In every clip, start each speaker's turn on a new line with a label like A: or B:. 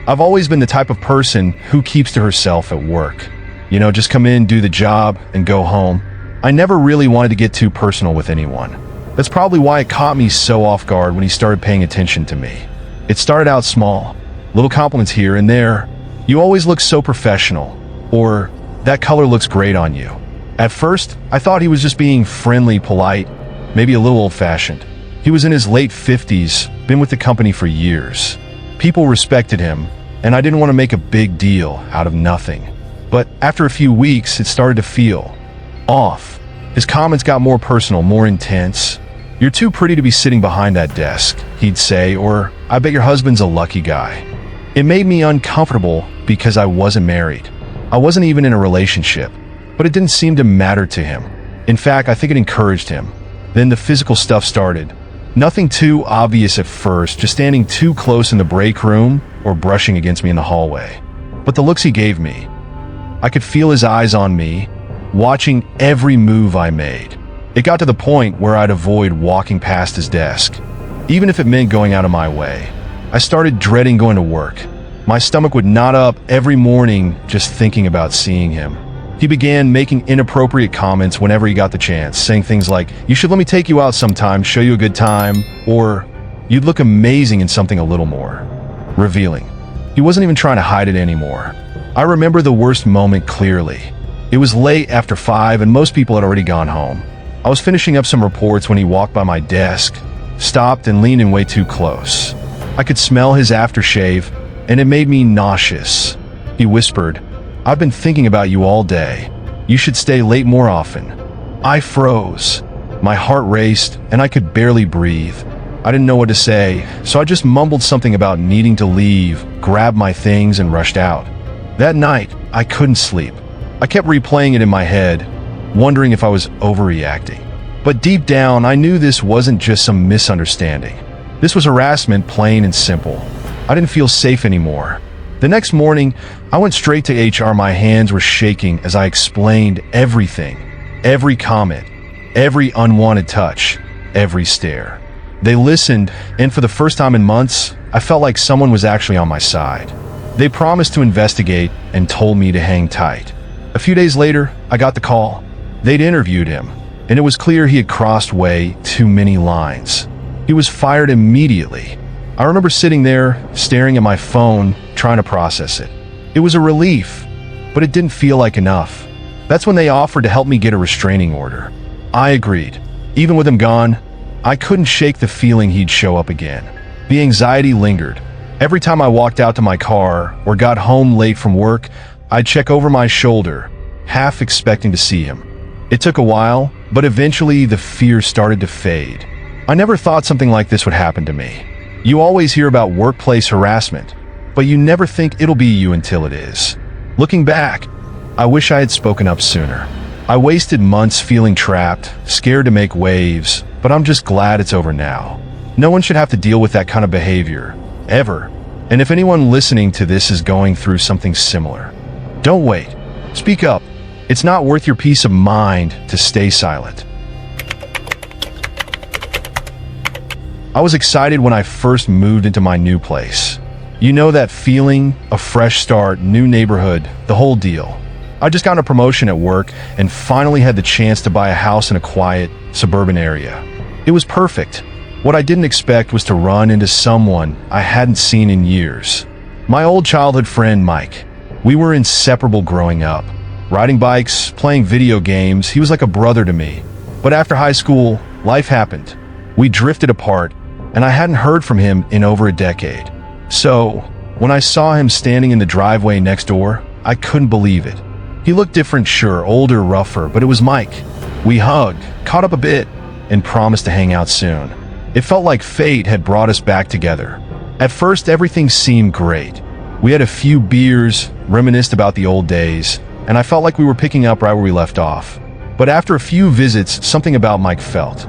A: I've always been the type of person who keeps to herself at work. Just come in, do the job, and go home. I never really wanted to get too personal with anyone. That's probably why it caught me so off guard when he started paying attention to me. It started out small, little compliments here and there. You always look so professional, or that color looks great on you. At first, I thought he was just being friendly, polite, maybe a little old-fashioned. He was in his late 50s, been with the company for years. People respected him, and I didn't want to make a big deal out of nothing. But after a few weeks, it started to feel off. His comments got more personal, more intense. "You're too pretty to be sitting behind that desk," he'd say, or "I bet your husband's a lucky guy." It made me uncomfortable because I wasn't married. I wasn't even in a relationship, but it didn't seem to matter to him. In fact, I think it encouraged him. Then the physical stuff started. Nothing too obvious at first, just standing too close in the break room or brushing against me in the hallway. But the looks he gave me, I could feel his eyes on me, watching every move I made. It got to the point where I'd avoid walking past his desk, even if it meant going out of my way. I started dreading going to work. My stomach would knot up every morning just thinking about seeing him. He began making inappropriate comments whenever he got the chance, saying things like, "You should let me take you out sometime, show you a good time," or "You'd look amazing in something a little more revealing." He wasn't even trying to hide it anymore. I remember the worst moment clearly. It was late after 5 and most people had already gone home. I was finishing up some reports when he walked by my desk, stopped and leaned in way too close. I could smell his aftershave, and it made me nauseous. He whispered, "I've been thinking about you all day. You should stay late more often." I froze. My heart raced, and I could barely breathe. I didn't know what to say, so I just mumbled something about needing to leave, grabbed my things, and rushed out. That night, I couldn't sleep. I kept replaying it in my head, wondering if I was overreacting. But deep down, I knew this wasn't just some misunderstanding. This was harassment, plain and simple. I didn't feel safe anymore. The next morning, I went straight to HR. My hands were shaking as I explained everything. Every comment, every unwanted touch, every stare. They listened, and for the first time in months, I felt like someone was actually on my side. They promised to investigate and told me to hang tight. A few days later, I got the call. They'd interviewed him, and it was clear he had crossed way too many lines. He was fired immediately. I remember sitting there, staring at my phone, trying to process it. It was a relief, but it didn't feel like enough. That's when they offered to help me get a restraining order. I agreed. Even with him gone, I couldn't shake the feeling he'd show up again. The anxiety lingered. Every time I walked out to my car or got home late from work, I'd check over my shoulder, half expecting to see him. It took a while, but eventually the fear started to fade. I never thought something like this would happen to me. You always hear about workplace harassment, but you never think it'll be you until it is. Looking back, I wish I had spoken up sooner. I wasted months feeling trapped, scared to make waves, but I'm just glad it's over now. No one should have to deal with that kind of behavior, ever. And if anyone listening to this is going through something similar, don't wait. Speak up. It's not worth your peace of mind to stay silent. I was excited when I first moved into my new place. You know that feeling, a fresh start, new neighborhood, the whole deal. I just got a promotion at work and finally had the chance to buy a house in a quiet, suburban area. It was perfect. What I didn't expect was to run into someone I hadn't seen in years. My old childhood friend, Mike. We were inseparable growing up. Riding bikes, playing video games, he was like a brother to me. But after high school, life happened. We drifted apart, and I hadn't heard from him in over a decade. So, when I saw him standing in the driveway next door, I couldn't believe it. He looked different, sure, older, rougher, but it was Mike. We hugged, caught up a bit, and promised to hang out soon. It felt like fate had brought us back together. At first, everything seemed great. We had a few beers, reminisced about the old days, and I felt like we were picking up right where we left off. But after a few visits, something about Mike felt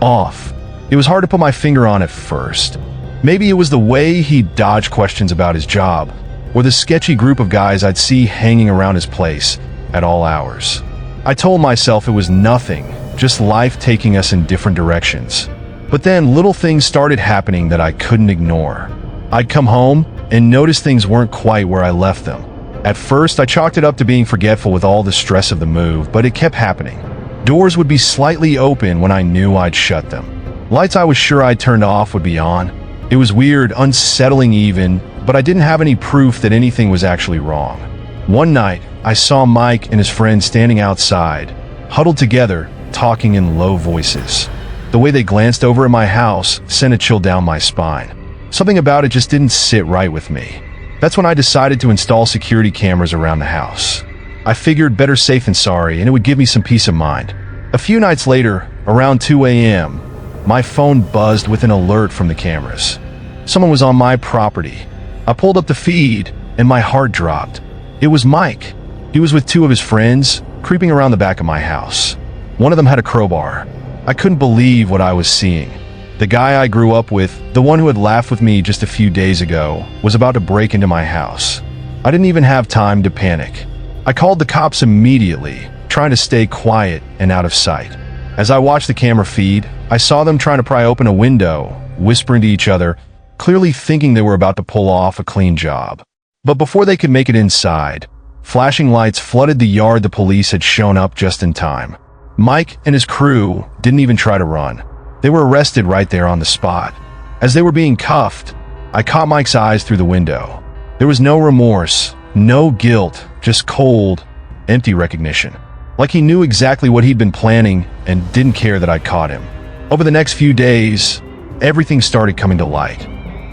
A: off. It was hard to put my finger on at first. Maybe it was the way he'd dodge questions about his job, or the sketchy group of guys I'd see hanging around his place at all hours. I told myself it was nothing, just life taking us in different directions. But then little things started happening that I couldn't ignore. I'd come home, and noticed things weren't quite where I left them. At first, I chalked it up to being forgetful with all the stress of the move, but it kept happening. Doors would be slightly open when I knew I'd shut them. Lights I was sure I'd turned off would be on. It was weird, unsettling even, but I didn't have any proof that anything was actually wrong. One night, I saw Mike and his friend standing outside, huddled together, talking in low voices. The way they glanced over at my house sent a chill down my spine. Something about it just didn't sit right with me. That's when I decided to install security cameras around the house. I figured better safe than sorry, and it would give me some peace of mind. A few nights later, around 2 a.m., my phone buzzed with an alert from the cameras. Someone was on my property. I pulled up the feed, and my heart dropped. It was Mike. He was with two of his friends, creeping around the back of my house. One of them had a crowbar. I couldn't believe what I was seeing. The guy I grew up with, the one who had laughed with me just a few days ago, was about to break into my house. I didn't even have time to panic. I called the cops immediately, trying to stay quiet and out of sight. As I watched the camera feed, I saw them trying to pry open a window, whispering to each other, clearly thinking they were about to pull off a clean job. But before they could make it inside, flashing lights flooded the yard. The police had shown up just in time. Mike and his crew didn't even try to run. They were arrested right there on the spot. As they were being cuffed, I caught Mike's eyes through the window. There was no remorse, no guilt, just cold, empty recognition. Like he knew exactly what he'd been planning and didn't care that I caught him. Over the next few days, everything started coming to light.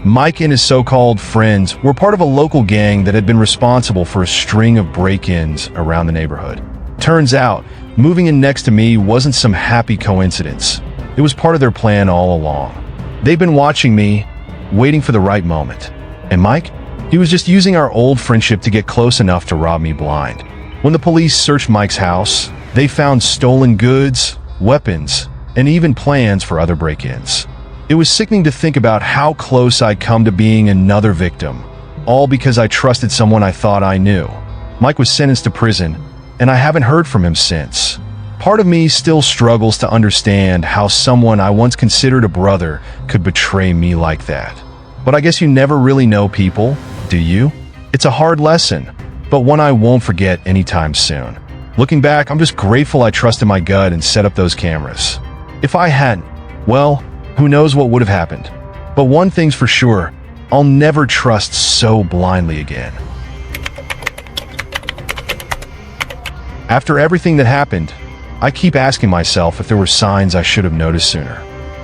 A: Mike and his so-called friends were part of a local gang that had been responsible for a string of break-ins around the neighborhood. Turns out, moving in next to me wasn't some happy coincidence. It was part of their plan all along. They'd been watching me, waiting for the right moment. And Mike? He was just using our old friendship to get close enough to rob me blind. When the police searched Mike's house, they found stolen goods, weapons, and even plans for other break-ins. It was sickening to think about how close I'd come to being another victim, all because I trusted someone I thought I knew. Mike was sentenced to prison, and I haven't heard from him since. Part of me still struggles to understand how someone I once considered a brother could betray me like that. But I guess you never really know people, do you? It's a hard lesson, but one I won't forget anytime soon. Looking back, I'm just grateful I trusted my gut and set up those cameras. If I hadn't, well, who knows what would have happened. But one thing's for sure, I'll never trust so blindly again. After everything that happened, I keep asking myself if there were signs I should have noticed sooner.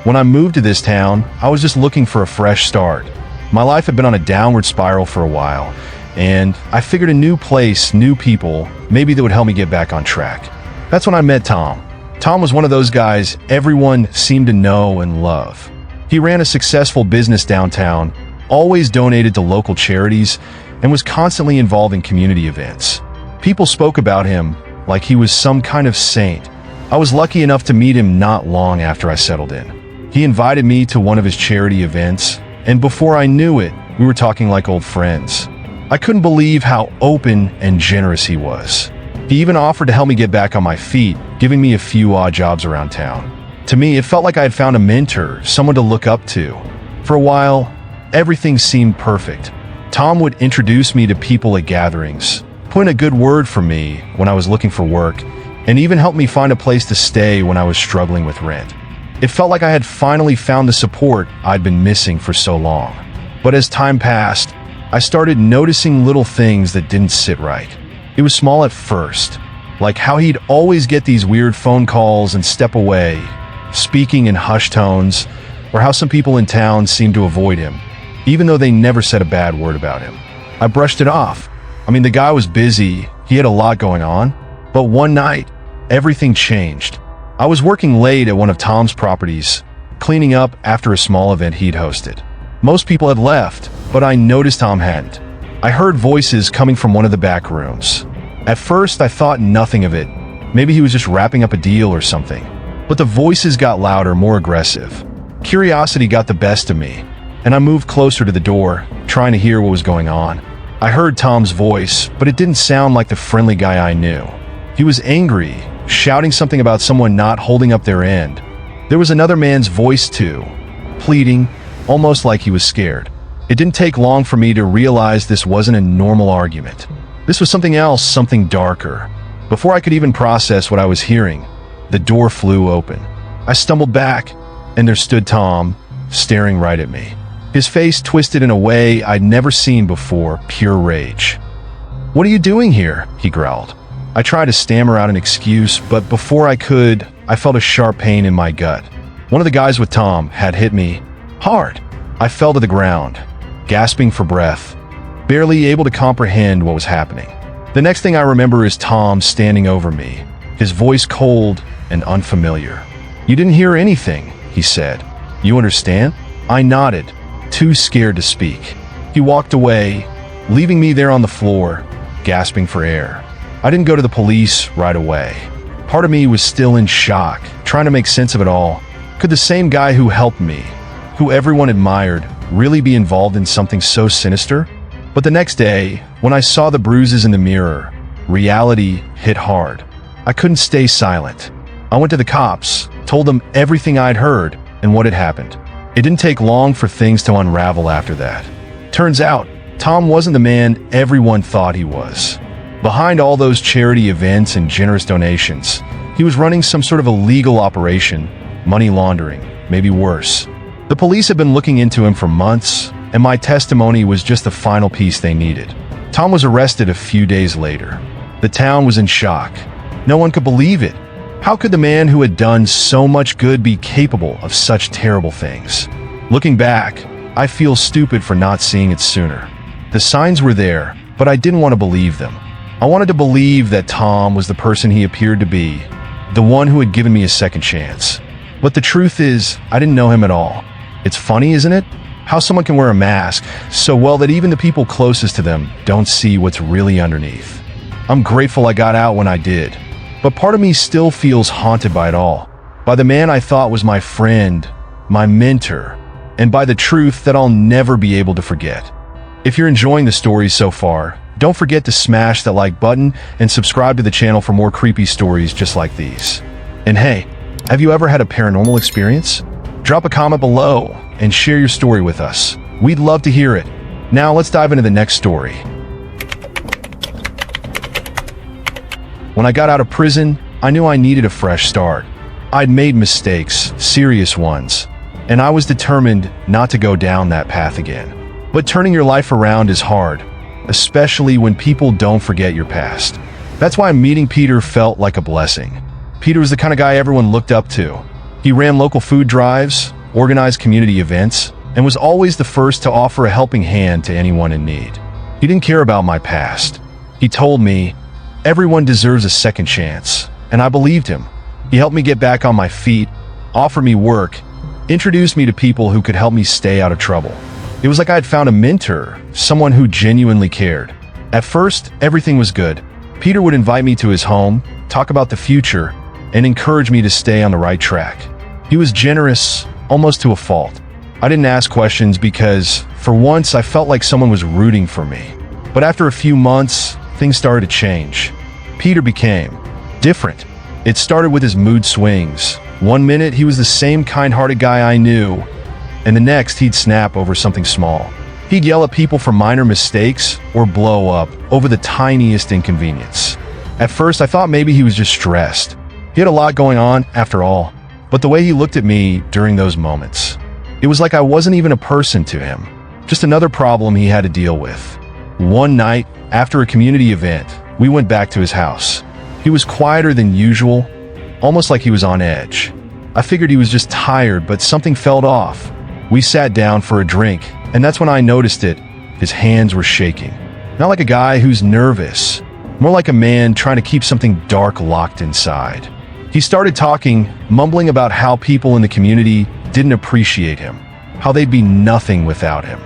A: When I moved to this town, I was just looking for a fresh start. My life had been on a downward spiral for a while, and I figured a new place, new people, maybe that would help me get back on track. That's when I met Tom. Tom was one of those guys everyone seemed to know and love. He ran a successful business downtown, always donated to local charities, and was constantly involved in community events. People spoke about him like he was some kind of saint. I was lucky enough to meet him not long after I settled in. He invited me to one of his charity events, and before I knew it, we were talking like old friends. I couldn't believe how open and generous he was. He even offered to help me get back on my feet, giving me a few odd jobs around town. To me, it felt like I had found a mentor, someone to look up to. For a while, everything seemed perfect. Tom would introduce me to people at gatherings, put in a good word for me when I was looking for work, and even helped me find a place to stay when I was struggling with rent. It felt like I had finally found the support I'd been missing for so long. But as time passed, I started noticing little things that didn't sit right. It was small at first, like how he'd always get these weird phone calls and step away, speaking in hushed tones, or how some people in town seemed to avoid him, even though they never said a bad word about him. I brushed it off. I mean, the guy was busy, he had a lot going on, but one night, everything changed. I was working late at one of Tom's properties, cleaning up after a small event he'd hosted. Most people had left, but I noticed Tom hadn't. I heard voices coming from one of the back rooms. At first, I thought nothing of it. Maybe he was just wrapping up a deal or something. But the voices got louder, more aggressive. Curiosity got the best of me, and I moved closer to the door, trying to hear what was going on. I heard Tom's voice, but it didn't sound like the friendly guy I knew. He was angry, shouting something about someone not holding up their end. There was another man's voice too, pleading, almost like he was scared. It didn't take long for me to realize this wasn't a normal argument. This was something else, something darker. Before I could even process what I was hearing, the door flew open. I stumbled back, and there stood Tom, staring right at me. His face twisted in a way I'd never seen before, pure rage. "What are you doing here?" he growled. I tried to stammer out an excuse, but before I could, I felt a sharp pain in my gut. One of the guys with Tom had hit me hard. I fell to the ground, gasping for breath, barely able to comprehend what was happening. The next thing I remember is Tom standing over me, his voice cold and unfamiliar. "You didn't hear anything," he said. "You understand?" I nodded, too scared to speak. He walked away, leaving me there on the floor, gasping for air. I didn't go to the police right away. Part of me was still in shock, trying to make sense of it all. Could the same guy who helped me, who everyone admired, really be involved in something so sinister? But the next day, when I saw the bruises in the mirror, reality hit hard. I couldn't stay silent. I went to the cops, told them everything I'd heard and what had happened. It didn't take long for things to unravel after that. Turns out, Tom wasn't the man everyone thought he was. Behind all those charity events and generous donations, he was running some sort of illegal operation, money laundering, maybe worse. The police had been looking into him for months, and my testimony was just the final piece they needed. Tom was arrested a few days later. The town was in shock. No one could believe it. How could the man who had done so much good be capable of such terrible things? Looking back, I feel stupid for not seeing it sooner. The signs were there, but I didn't want to believe them. I wanted to believe that Tom was the person he appeared to be, the one who had given me a second chance. But the truth is, I didn't know him at all. It's funny, isn't it? How someone can wear a mask so well that even the people closest to them don't see what's really underneath. I'm grateful I got out when I did, but part of me still feels haunted by it all, by the man I thought was my friend, my mentor, and by the truth that I'll never be able to forget. If you're enjoying the stories so far, don't forget to smash that like button and subscribe to the channel for more creepy stories just like these. And hey, have you ever had a paranormal experience? Drop a comment below and share your story with us. We'd love to hear it. Now let's dive into the next story. When I got out of prison, I knew I needed a fresh start. I'd made mistakes, serious ones, and I was determined not to go down that path again. But turning your life around is hard, especially when people don't forget your past. That's why meeting Peter felt like a blessing. Peter was the kind of guy everyone looked up to. He ran local food drives, organized community events, and was always the first to offer a helping hand to anyone in need. He didn't care about my past. He told me, everyone deserves a second chance, and I believed him. He helped me get back on my feet, offered me work, introduced me to people who could help me stay out of trouble. It was like I had found a mentor, someone who genuinely cared. At first, everything was good. Peter would invite me to his home, talk about the future, and encourage me to stay on the right track. He was generous, almost to a fault. I didn't ask questions because, for once, I felt like someone was rooting for me. But after a few months, things started to change. Peter became different. It started with his mood swings. One minute, he was the same kind-hearted guy I knew, and the next, he'd snap over something small. He'd yell at people for minor mistakes or blow up over the tiniest inconvenience. At first, I thought maybe he was just stressed. He had a lot going on, after all. But the way he looked at me during those moments, it was like I wasn't even a person to him, just another problem he had to deal with. One night, after a community event, we went back to his house. He was quieter than usual, almost like he was on edge. I figured he was just tired, but something felt off. We sat down for a drink, and that's when I noticed it. His hands were shaking. Not like a guy who's nervous, more like a man trying to keep something dark locked inside. He started talking, mumbling about how people in the community didn't appreciate him, how they'd be nothing without him.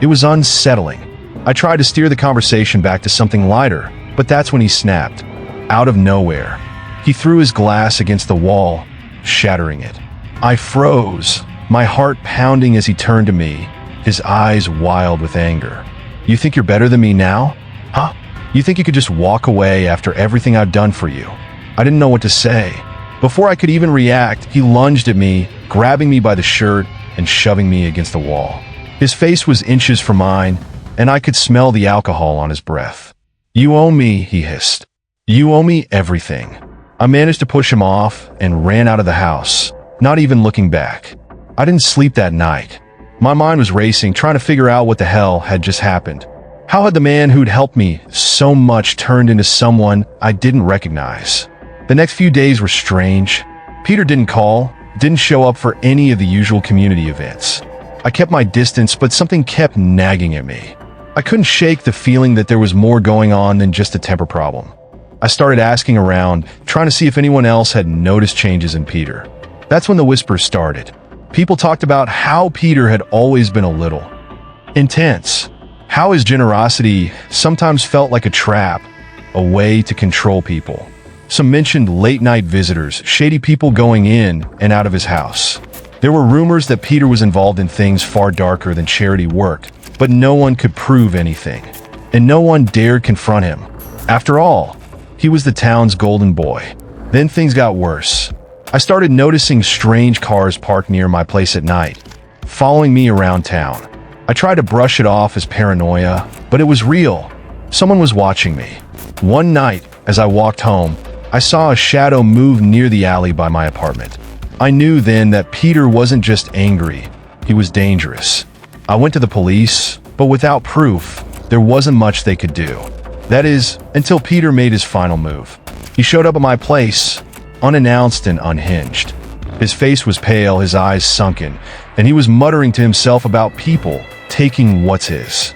A: It was unsettling. I tried to steer the conversation back to something lighter, but that's when he snapped. Out of nowhere, he threw his glass against the wall, shattering it. I froze, my heart pounding as he turned to me, his eyes wild with anger. "You think you're better than me now? Huh? You think you could just walk away after everything I've done for you?" I didn't know what to say. Before I could even react, he lunged at me, grabbing me by the shirt and shoving me against the wall. His face was inches from mine, and I could smell the alcohol on his breath. "You owe me," he hissed. "You owe me everything." I managed to push him off and ran out of the house, not even looking back. I didn't sleep that night. My mind was racing, trying to figure out what the hell had just happened. How had the man who'd helped me so much turned into someone I didn't recognize? The next few days were strange. Peter didn't call, didn't show up for any of the usual community events. I kept my distance, but something kept nagging at me. I couldn't shake the feeling that there was more going on than just a temper problem. I started asking around, trying to see if anyone else had noticed changes in Peter. That's when the whispers started. People talked about how Peter had always been a little intense, how his generosity sometimes felt like a trap, a way to control people. Some mentioned late-night visitors, shady people going in and out of his house. There were rumors that Peter was involved in things far darker than charity work, but no one could prove anything, and no one dared confront him. After all, he was the town's golden boy. Then things got worse. I started noticing strange cars parked near my place at night, following me around town. I tried to brush it off as paranoia, but it was real. Someone was watching me. One night, as I walked home, I saw a shadow move near the alley by my apartment. I knew then that Peter wasn't just angry, he was dangerous. I went to the police, but without proof, there wasn't much they could do. That is, until Peter made his final move. He showed up at my place, unannounced and unhinged. His face was pale, his eyes sunken, and he was muttering to himself about people taking what's his.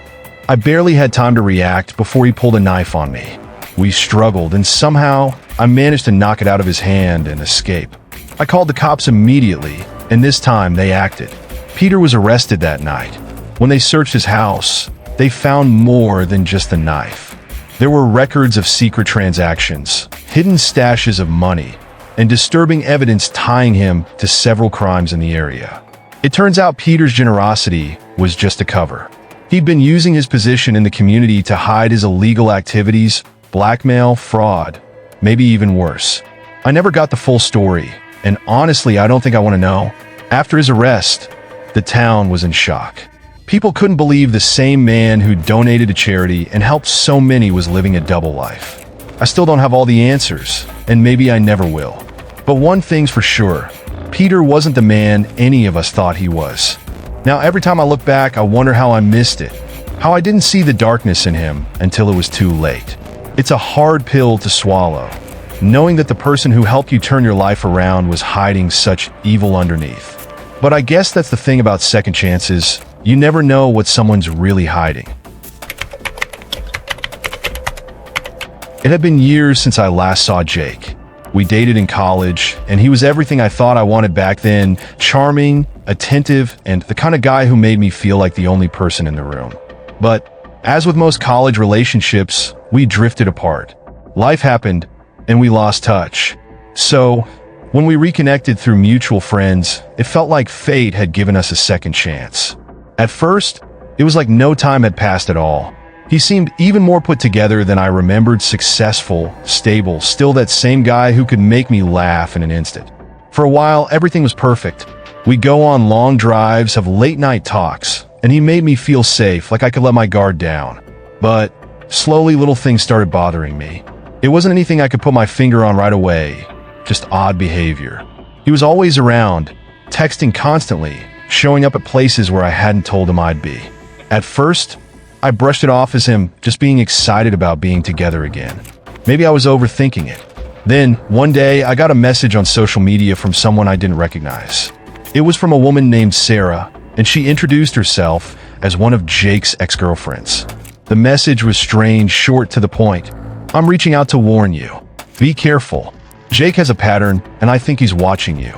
A: I barely had time to react before he pulled a knife on me. We struggled, and somehow I managed to knock it out of his hand and escape. I called the cops immediately, and this time they acted. Peter was arrested that night. When they searched his house, they found more than just the knife. There were records of secret transactions, hidden stashes of money, and disturbing evidence tying him to several crimes in the area. It turns out Peter's generosity was just a cover. He'd been using his position in the community to hide his illegal activities, blackmail, fraud, maybe even worse. I never got the full story, and honestly, I don't think I want to know. After his arrest, the town was in shock. People couldn't believe the same man who donated to charity and helped so many was living a double life. I still don't have all the answers, and maybe I never will. But one thing's for sure, Peter wasn't the man any of us thought he was. Now, every time I look back, I wonder how I missed it, how I didn't see the darkness in him until it was too late. It's a hard pill to swallow, knowing that the person who helped you turn your life around was hiding such evil underneath. But I guess that's the thing about second chances. You never know what someone's really hiding. It had been years since I last saw Jake. We dated in college, and he was everything I thought I wanted back then: charming, attentive, and the kind of guy who made me feel like the only person in the room. But as with most college relationships, we drifted apart. Life happened, and we lost touch. So, when we reconnected through mutual friends, it felt like fate had given us a second chance. At first, it was like no time had passed at all. He seemed even more put together than I remembered, successful, stable, still that same guy who could make me laugh in an instant. For a while, everything was perfect. We'd go on long drives, have late-night talks, and he made me feel safe, like I could let my guard down. But slowly, little things started bothering me. It wasn't anything I could put my finger on right away, just odd behavior. He was always around, texting constantly, showing up at places where I hadn't told him I'd be. At first, I brushed it off as him just being excited about being together again. Maybe I was overthinking it. Then, one day, I got a message on social media from someone I didn't recognize. It was from a woman named Sarah, and she introduced herself as one of Jake's ex-girlfriends. The message was strange, short, to the point. "I'm reaching out to warn you. Be careful. Jake has a pattern, and I think he's watching you."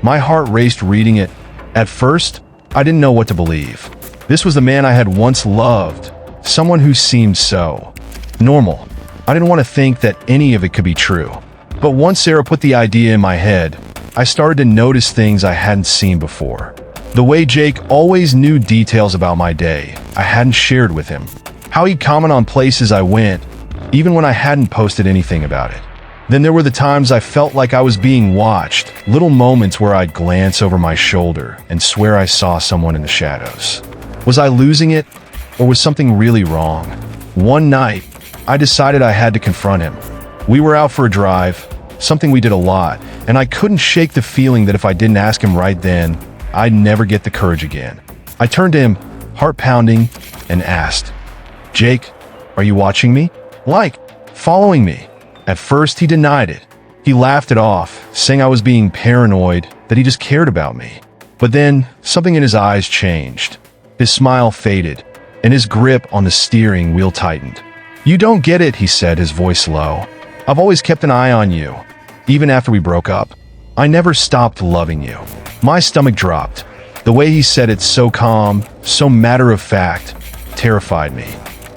A: My heart raced reading it. At first, I didn't know what to believe. This was the man I had once loved, someone who seemed so normal. I didn't want to think that any of it could be true. But once Sarah put the idea in my head, I started to notice things I hadn't seen before. The way Jake always knew details about my day I hadn't shared with him. How he'd comment on places I went, even when I hadn't posted anything about it. Then there were the times I felt like I was being watched, little moments where I'd glance over my shoulder and swear I saw someone in the shadows. Was I losing it, or was something really wrong? One night, I decided I had to confront him. We were out for a drive, something we did a lot, and I couldn't shake the feeling that if I didn't ask him right then, I'd never get the courage again. I turned to him, heart pounding, and asked, "Jake, are you watching me? Like, following me?" At first, he denied it. He laughed it off, saying I was being paranoid, that he just cared about me. But then, something in his eyes changed. His smile faded, and his grip on the steering wheel tightened. "You don't get it," he said, his voice low. "I've always kept an eye on you, even after we broke up. I never stopped loving you." My stomach dropped. The way he said it, so calm, so matter-of-fact, terrified me.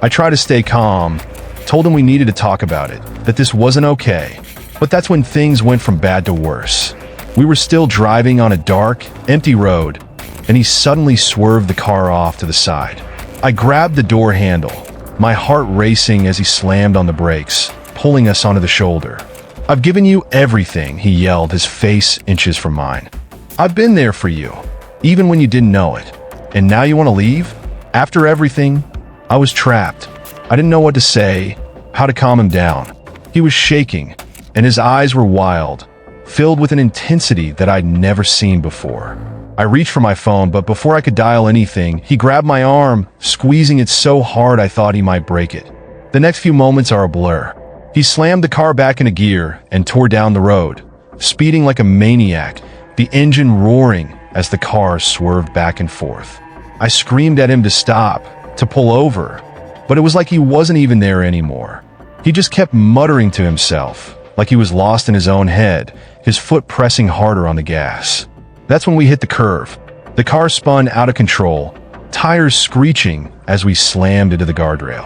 A: I tried to stay calm, told him we needed to talk about it, that this wasn't okay. But that's when things went from bad to worse. We were still driving on a dark, empty road, and he suddenly swerved the car off to the side. I grabbed the door handle, my heart racing as he slammed on the brakes, pulling us onto the shoulder. "I've given you everything," he yelled, his face inches from mine. "I've been there for you, even when you didn't know it. And now you want to leave? After everything?" I was trapped. I didn't know what to say, how to calm him down. He was shaking, and his eyes were wild, filled with an intensity that I'd never seen before. I reached for my phone, but before I could dial anything, he grabbed my arm, squeezing it so hard I thought he might break it. The next few moments are a blur. He slammed the car back into gear and tore down the road, speeding like a maniac, the engine roaring as the car swerved back and forth. I screamed at him to stop, to pull over, but it was like he wasn't even there anymore. He just kept muttering to himself, like he was lost in his own head, his foot pressing harder on the gas. That's when we hit the curve. The car spun out of control, tires screeching as we slammed into the guardrail.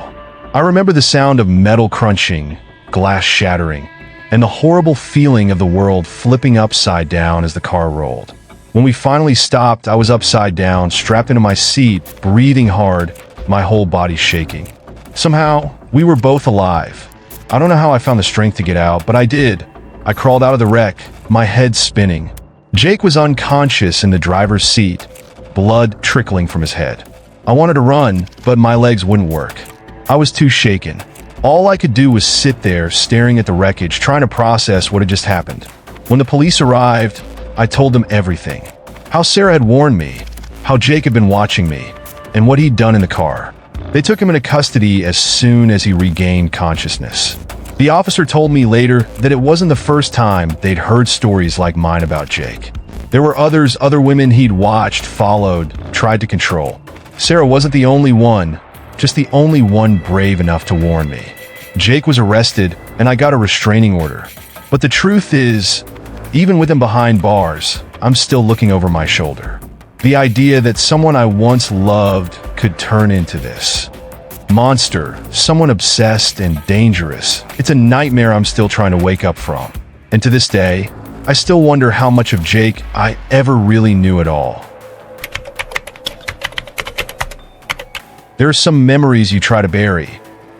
A: I remember the sound of metal crunching, glass shattering, and the horrible feeling of the world flipping upside down as the car rolled. When we finally stopped, I was upside down, strapped into my seat, breathing hard, my whole body shaking. Somehow, we were both alive. I don't know how I found the strength to get out, but I did. I crawled out of the wreck, my head spinning. Jake was unconscious in the driver's seat, blood trickling from his head. I wanted to run, but my legs wouldn't work. I was too shaken. All I could do was sit there, staring at the wreckage, trying to process what had just happened. When the police arrived, I told them everything. How Sarah had warned me, how Jake had been watching me, and what he'd done in the car. They took him into custody as soon as he regained consciousness. The officer told me later that it wasn't the first time they'd heard stories like mine about Jake. There were others, other women he'd watched, followed, tried to control. Sarah wasn't the only one, just the only one brave enough to warn me. Jake was arrested, and I got a restraining order. But the truth is, even with him behind bars, I'm still looking over my shoulder. The idea that someone I once loved could turn into this monster, someone obsessed and dangerous. It's a nightmare I'm still trying to wake up from. And to this day, I still wonder how much of Jake I ever really knew at all. There are some memories you try to bury,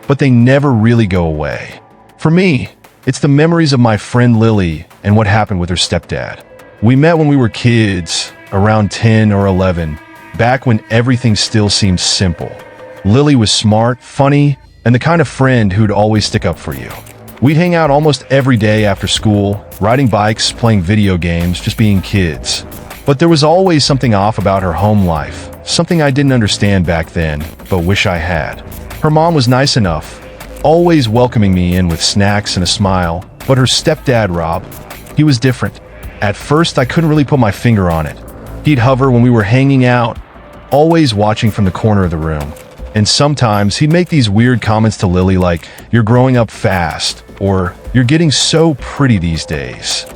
A: but they never really go away. For me, it's the memories of my friend Lily and what happened with her stepdad. We met when we were kids, around 10 or 11, back when everything still seemed simple. Lily was smart, funny, and the kind of friend who'd always stick up for you. We'd hang out almost every day after school, riding bikes, playing video games, just being kids. But there was always something off about her home life, something I didn't understand back then, but wish I had. Her mom was nice enough, always welcoming me in with snacks and a smile, but her stepdad, Rob, he was different. At first, I couldn't really put my finger on it. He'd hover when we were hanging out, always watching from the corner of the room. And sometimes he'd make these weird comments to Lily like, "You're growing up fast," or "You're getting so pretty these days."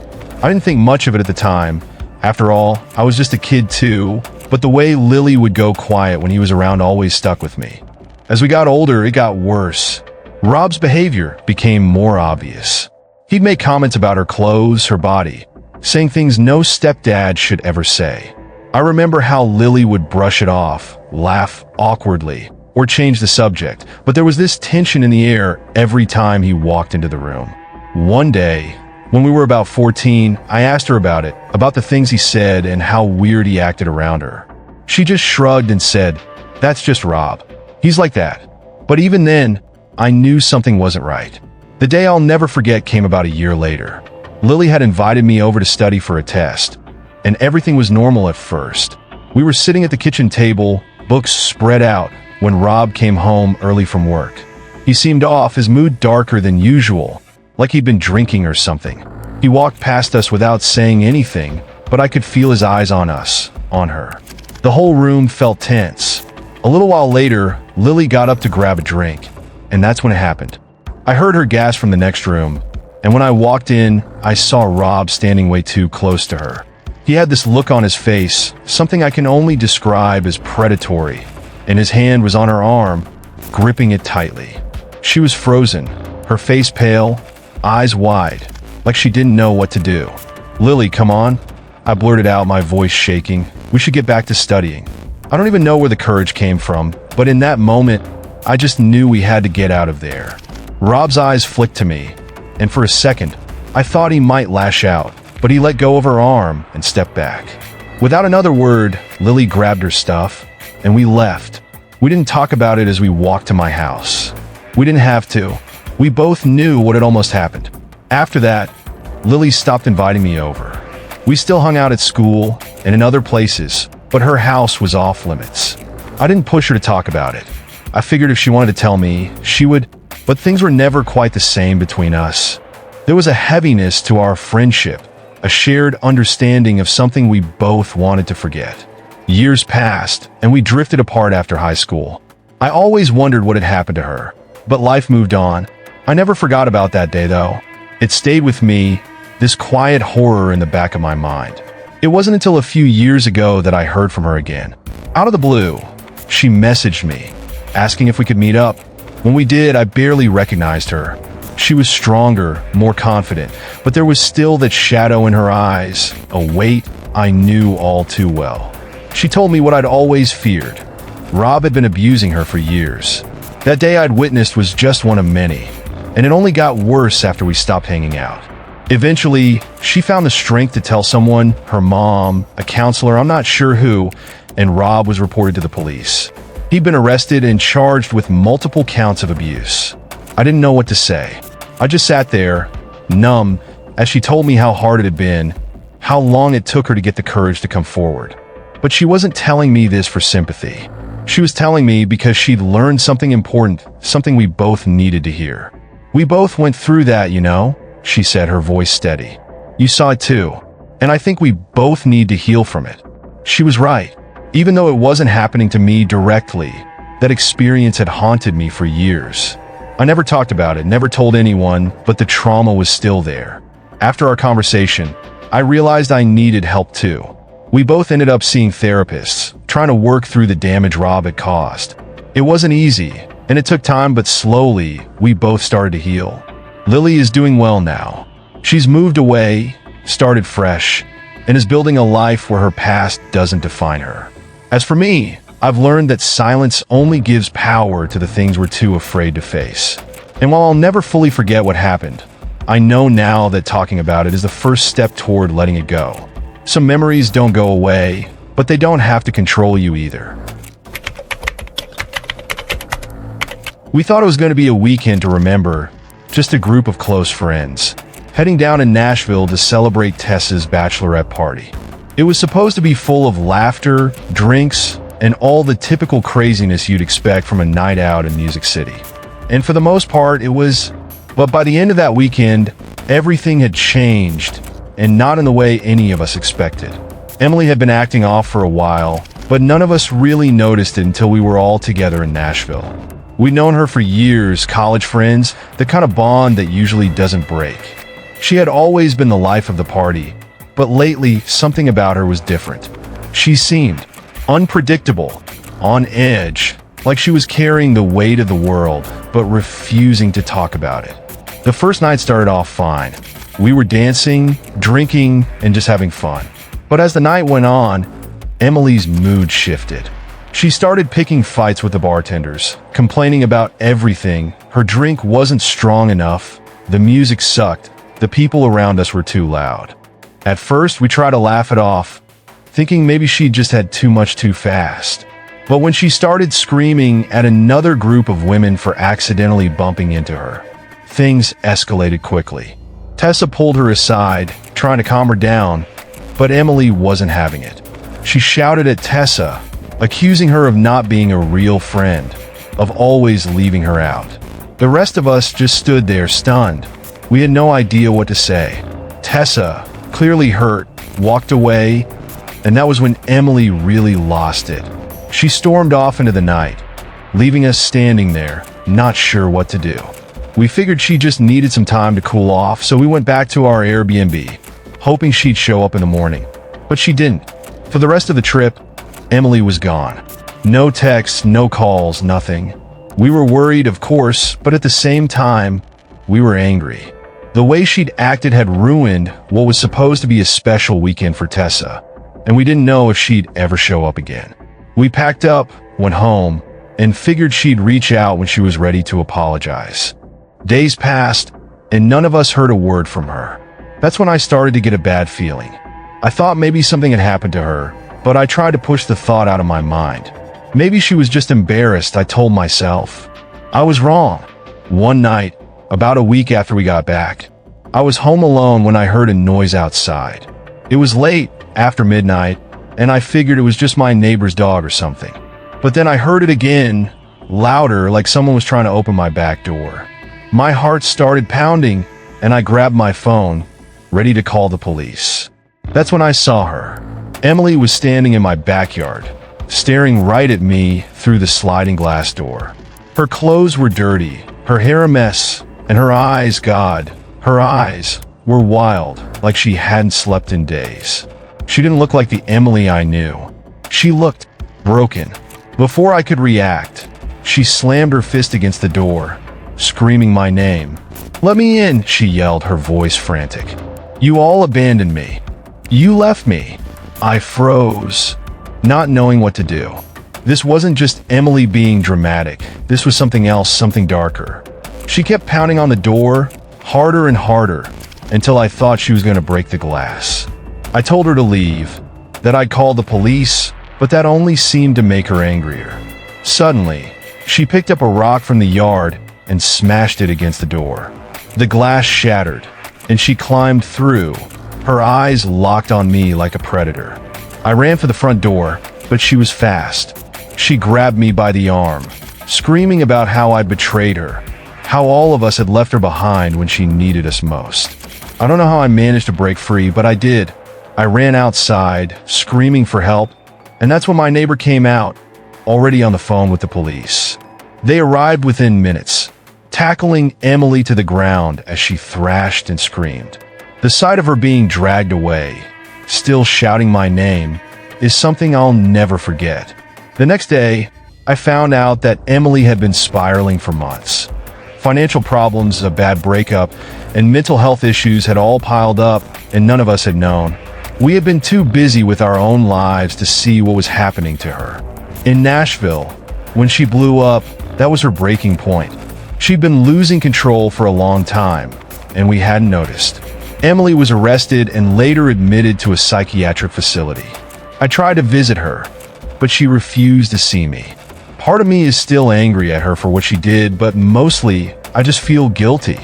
A: I didn't think much of it at the time. After all, I was just a kid too, but the way Lily would go quiet when he was around always stuck with me. As we got older, it got worse. Rob's behavior became more obvious. He'd make comments about her clothes, her body, saying things no stepdad should ever say. I remember how Lily would brush it off, laugh awkwardly, or change the subject, but there was this tension in the air every time he walked into the room. One day, when we were about 14, I asked her about it, about the things he said and how weird he acted around her. She just shrugged and said, That's just Rob. He's like that. But even then, I knew something wasn't right. The day I'll never forget came about a year later. Lily had invited me over to study for a test, and everything was normal at first. We were sitting at the kitchen table, books spread out, when Rob came home early from work. He seemed off, his mood darker than usual, like he'd been drinking or something. He walked past us without saying anything, but I could feel his eyes on us, on her. The whole room felt tense. A little while later, Lily got up to grab a drink, and that's when it happened. I heard her gasp from the next room, and when I walked in, I saw Rob standing way too close to her. He had this look on his face, something I can only describe as predatory, and his hand was on her arm, gripping it tightly. She was frozen, her face pale, eyes wide, like she didn't know what to do. "Lily, come on," I blurted out, my voice shaking. "We should get back to studying." I don't even know where the courage came from, but in that moment, I just knew we had to get out of there. Rob's eyes flicked to me, and for a second, I thought he might lash out, but he let go of her arm and stepped back. Without another word, Lily grabbed her stuff, and we left. We didn't talk about it as we walked to my house. We didn't have to. We both knew what had almost happened. After that, Lily stopped inviting me over. We still hung out at school and in other places, but her house was off limits. I didn't push her to talk about it. I figured if she wanted to tell me, she would, but things were never quite the same between us. There was a heaviness to our friendship, a shared understanding of something we both wanted to forget. Years passed, and we drifted apart after high school. I always wondered what had happened to her, but life moved on. I never forgot about that day, though. It stayed with me, this quiet horror in the back of my mind. It wasn't until a few years ago that I heard from her again. Out of the blue, she messaged me, asking if we could meet up. When we did, I barely recognized her. She was stronger, more confident, but there was still that shadow in her eyes, a weight I knew all too well. She told me what I'd always feared. Rob had been abusing her for years. That day I'd witnessed was just one of many, and it only got worse after we stopped hanging out. Eventually, she found the strength to tell someone, her mom, a counselor, I'm not sure who, and Rob was reported to the police. He'd been arrested and charged with multiple counts of abuse. I didn't know what to say. I just sat there, numb, as she told me how hard it had been, how long it took her to get the courage to come forward. But she wasn't telling me this for sympathy. She was telling me because she'd learned something important, something we both needed to hear. "We both went through that, you know," she said, her voice steady. "You saw it too, and I think we both need to heal from it." She was right. Even though it wasn't happening to me directly, that experience had haunted me for years. I never talked about it, never told anyone, but the trauma was still there. After our conversation, I realized I needed help too. We both ended up seeing therapists, trying to work through the damage Rob had caused. It wasn't easy, and it took time, but slowly, we both started to heal. Lily is doing well now. She's moved away, started fresh, and is building a life where her past doesn't define her. As for me, I've learned that silence only gives power to the things we're too afraid to face. And while I'll never fully forget what happened, I know now that talking about it is the first step toward letting it go. Some memories don't go away, but they don't have to control you either. We thought it was going to be a weekend to remember, just a group of close friends, heading down to Nashville to celebrate Tessa's bachelorette party. It was supposed to be full of laughter, drinks, and all the typical craziness you'd expect from a night out in Music City. And for the most part, it was. But by the end of that weekend, everything had changed, and not in the way any of us expected. Emily had been acting off for a while, but none of us really noticed it until we were all together in Nashville. We'd known her for years, college friends, the kind of bond that usually doesn't break. She had always been the life of the party, but lately, something about her was different. She seemed unpredictable, on edge, like she was carrying the weight of the world, but refusing to talk about it. The first night started off fine. We were dancing, drinking, and just having fun. But as the night went on, Emily's mood shifted. She started picking fights with the bartenders, complaining about everything. Her drink wasn't strong enough, the music sucked, the people around us were too loud. At first, we tried to laugh it off, thinking maybe she just had too much too fast. But when she started screaming at another group of women for accidentally bumping into her, things escalated quickly. Tessa pulled her aside, trying to calm her down, but Emily wasn't having it. She shouted at Tessa, accusing her of not being a real friend, of always leaving her out. The rest of us just stood there stunned. We had no idea what to say. Tessa, clearly hurt, walked away, and that was when Emily really lost it. She stormed off into the night, leaving us standing there, not sure what to do. We figured she just needed some time to cool off, so we went back to our Airbnb, hoping she'd show up in the morning. But she didn't. For the rest of the trip, Emily was gone. No texts, no calls, nothing. We were worried, of course, but at the same time, we were angry. The way she'd acted had ruined what was supposed to be a special weekend for Tessa, and we didn't know if she'd ever show up again. We packed up, went home, and figured she'd reach out when she was ready to apologize. Days passed, and none of us heard a word from her. That's when I started to get a bad feeling. I thought maybe something had happened to her, but I tried to push the thought out of my mind. Maybe she was just embarrassed, I told myself. I was wrong. One night, about a week after we got back, I was home alone when I heard a noise outside. It was late, after midnight, and I figured it was just my neighbor's dog or something. But then I heard it again, louder, like someone was trying to open my back door. My heart started pounding, and I grabbed my phone, ready to call the police. That's when I saw her. Emily was standing in my backyard, staring right at me through the sliding glass door. Her clothes were dirty, her hair a mess, and her eyes, God, her eyes were wild, like she hadn't slept in days. She didn't look like the Emily I knew. She looked broken. Before I could react, she slammed her fist against the door, screaming my name. "Let me in," she yelled, her voice frantic. "You all abandoned me. You left me." I froze, not knowing what to do. This wasn't just Emily being dramatic. This was something else, something darker. She kept pounding on the door, harder and harder, until I thought she was going to break the glass. I told her to leave, that I'd call the police, but that only seemed to make her angrier. Suddenly, she picked up a rock from the yard and smashed it against the door. The glass shattered, and she climbed through, her eyes locked on me like a predator. I ran for the front door, but she was fast. She grabbed me by the arm, screaming about how I'd betrayed her, how all of us had left her behind when she needed us most. I don't know how I managed to break free, but I did. I ran outside, screaming for help, and that's when my neighbor came out, already on the phone with the police. They arrived within minutes, tackling Emily to the ground as she thrashed and screamed. The sight of her being dragged away, still shouting my name, is something I'll never forget. The next day, I found out that Emily had been spiraling for months. Financial problems, a bad breakup, and mental health issues had all piled up, and none of us had known. We had been too busy with our own lives to see what was happening to her. In Nashville, when she blew up, that was her breaking point. She'd been losing control for a long time, and we hadn't noticed. Emily was arrested and later admitted to a psychiatric facility. I tried to visit her, but she refused to see me. Part of me is still angry at her for what she did, but mostly, I just feel guilty.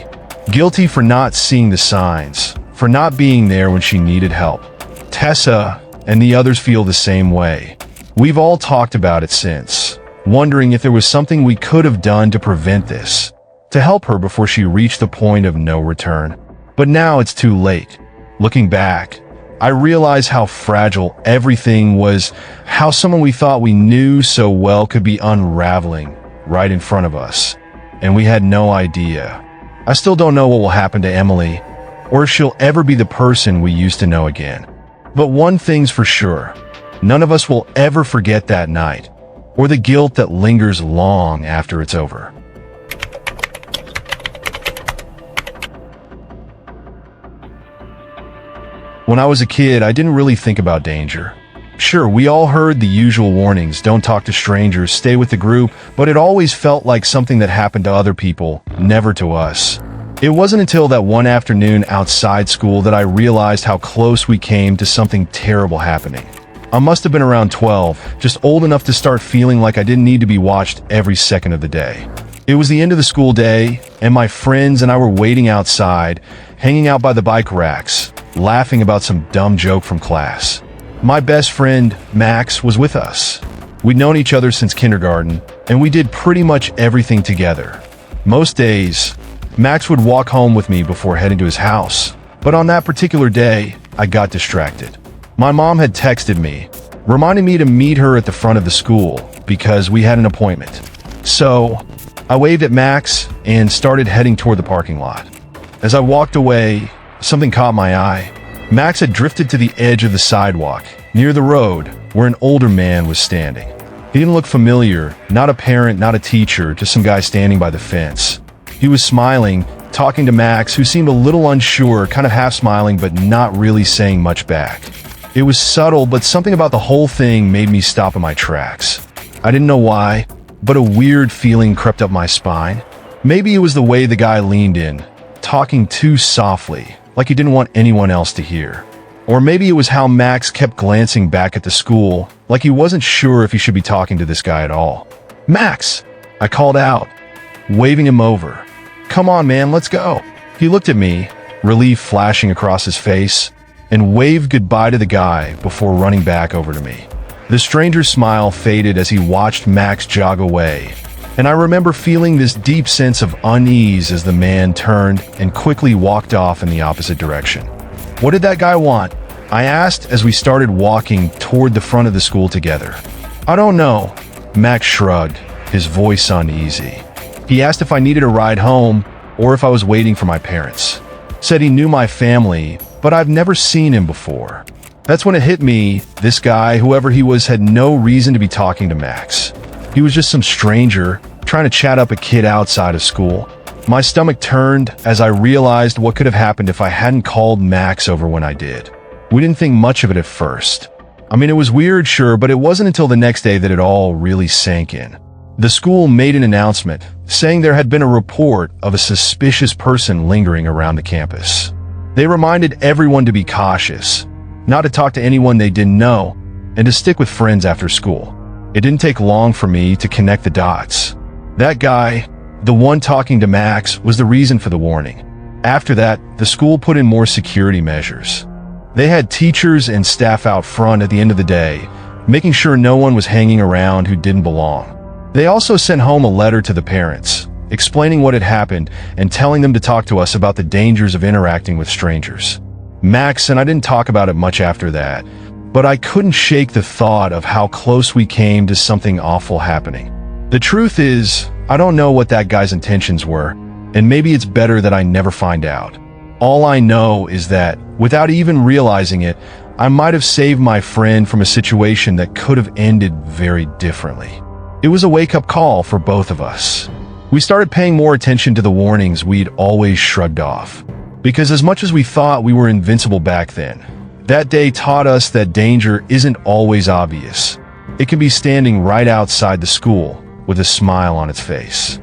A: Guilty for not seeing the signs, for not being there when she needed help. Tessa and the others feel the same way. We've all talked about it since, wondering if there was something we could have done to prevent this, to help her before she reached the point of no return. But now it's too late. Looking back, I realize how fragile everything was, how someone we thought we knew so well could be unraveling right in front of us, and we had no idea. I still don't know what will happen to Emily, or if she'll ever be the person we used to know again. But one thing's for sure, none of us will ever forget that night, or the guilt that lingers long after it's over. When I was a kid, I didn't really think about danger. Sure, we all heard the usual warnings, don't talk to strangers, stay with the group, but it always felt like something that happened to other people, never to us. It wasn't until that one afternoon outside school that I realized how close we came to something terrible happening. I must have been around 12, just old enough to start feeling like I didn't need to be watched every second of the day. It was the end of the school day, and my friends and I were waiting outside, hanging out by the bike racks, laughing about some dumb joke from class. My best friend, Max, was with us. We'd known each other since kindergarten, and we did pretty much everything together. Most days, Max would walk home with me before heading to his house, but on that particular day, I got distracted. My mom had texted me, reminding me to meet her at the front of the school because we had an appointment. So, I waved at Max and started heading toward the parking lot. As I walked away, something caught my eye. Max had drifted to the edge of the sidewalk, near the road, where an older man was standing. He didn't look familiar, not a parent, not a teacher, just some guy standing by the fence. He was smiling, talking to Max, who seemed a little unsure, kind of half smiling, but not really saying much back. It was subtle, but something about the whole thing made me stop in my tracks. I didn't know why, but a weird feeling crept up my spine. Maybe it was the way the guy leaned in, talking too softly, like he didn't want anyone else to hear. Or maybe it was how Max kept glancing back at the school, like he wasn't sure if he should be talking to this guy at all. "Max!" I called out, waving him over. "Come on, man, let's go." He looked at me, relief flashing across his face, and waved goodbye to the guy before running back over to me. The stranger's smile faded as he watched Max jog away, and I remember feeling this deep sense of unease as the man turned and quickly walked off in the opposite direction. "What did that guy want?" I asked as we started walking toward the front of the school together. "I don't know." Max shrugged, his voice uneasy. He asked if I needed a ride home or if I was waiting for my parents. Said he knew my family, but I've never seen him before. That's when it hit me, this guy, whoever he was, had no reason to be talking to Max. He was just some stranger trying to chat up a kid outside of school. My stomach turned as I realized what could have happened if I hadn't called Max over when I did. We didn't think much of it at first. I mean, it was weird, sure, but it wasn't until the next day that it all really sank in. The school made an announcement saying there had been a report of a suspicious person lingering around the campus. They reminded everyone to be cautious, not to talk to anyone they didn't know, and to stick with friends after school. It didn't take long for me to connect the dots. That guy, the one talking to Max, was the reason for the warning. After that, the school put in more security measures. They had teachers and staff out front at the end of the day, making sure no one was hanging around who didn't belong. They also sent home a letter to the parents, explaining what had happened and telling them to talk to us about the dangers of interacting with strangers. Max and I didn't talk about it much after that, but I couldn't shake the thought of how close we came to something awful happening. The truth is, I don't know what that guy's intentions were, and maybe it's better that I never find out. All I know is that, without even realizing it, I might have saved my friend from a situation that could have ended very differently. It was a wake-up call for both of us. We started paying more attention to the warnings we'd always shrugged off. Because as much as we thought we were invincible back then, that day taught us that danger isn't always obvious. It can be standing right outside the school with a smile on its face.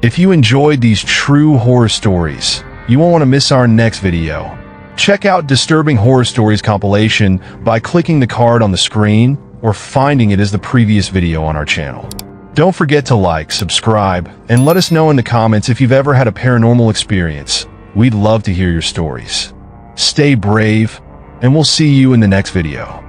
A: If you enjoyed these true horror stories, you won't want to miss our next video. Check out Disturbing Horror Stories compilation by clicking the card on the screen or finding it as the previous video on our channel. Don't forget to like, subscribe, and let us know in the comments if you've ever had a paranormal experience. We'd love to hear your stories. Stay brave, and we'll see you in the next video.